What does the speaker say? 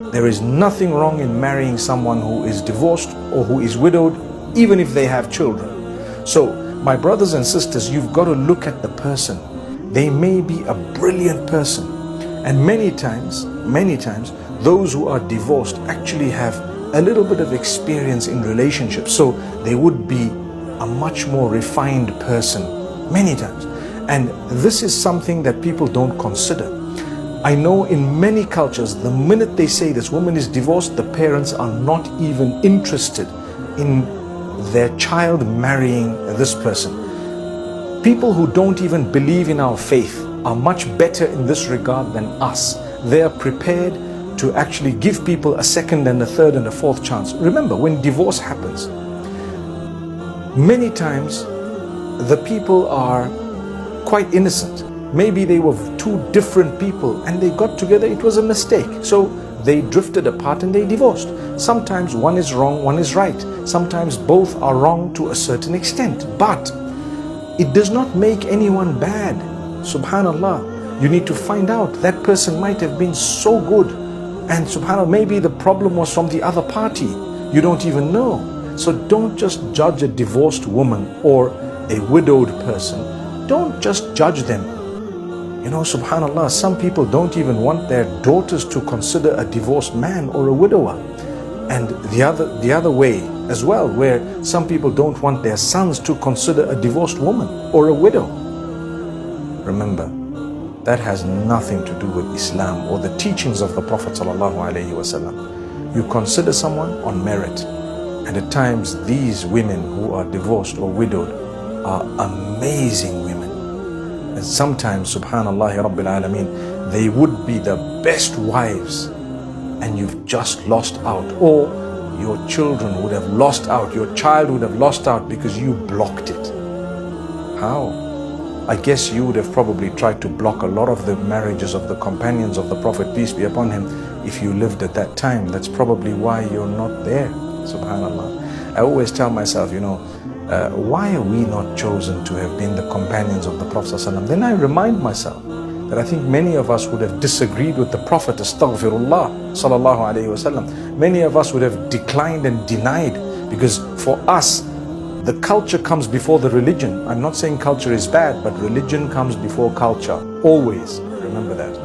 There is nothing wrong in marrying someone who is divorced or who is widowed, even if they have children. So, my brothers and sisters, you've got to look at the person. They may be a brilliant person. And many times, those who are divorced actually have a little bit of experience in relationships. So they would be a much more refined person many times. And this is something that people don't consider. I know in many cultures, the minute they say this woman is divorced, the parents are not even interested in their child marrying this person. People who don't even believe in our faith are much better in this regard than us. They are prepared to actually give people a second and a third and a fourth chance. Remember, when divorce happens, many times the people are quite innocent. Maybe they were two different people and they got together, it was a mistake. So they drifted apart and they divorced. Sometimes one is wrong, one is right. Sometimes both are wrong to a certain extent. But it does not make anyone bad. Subhanallah, you need to find out that person might have been so good, and subhanallah, maybe the problem was from the other party. You don't even know. So don't just judge a divorced woman or a widowed person. Don't just judge them. You know, subhanallah, some people don't even want their daughters to consider a divorced man or a widower. And the other way as well, where some people don't want their sons to consider a divorced woman or a widow. Remember, that has nothing to do with Islam or the teachings of the Prophet ﷺ. You consider someone on merit. And at times, these women who are divorced or widowed are amazing women. And sometimes, subhanallah Rabbil Alameen, they would be the best wives, and you've just lost out. Or your children would have lost out, your child would have lost out because you blocked it. How? I guess you would have probably tried to block a lot of the marriages of the companions of the Prophet, peace be upon him, if you lived at that time. That's probably why you're not there, subhanallah. I always tell myself, you know, why are we not chosen to have been the companions of the Prophet ﷺ? Then I remind myself that I think many of us would have disagreed with the Prophet, astaghfirullah, sallallahu alayhi wasallam. Many of us would have declined and denied, because for us, the culture comes before the religion. I'm not saying culture is bad, but religion comes before culture. Always remember that.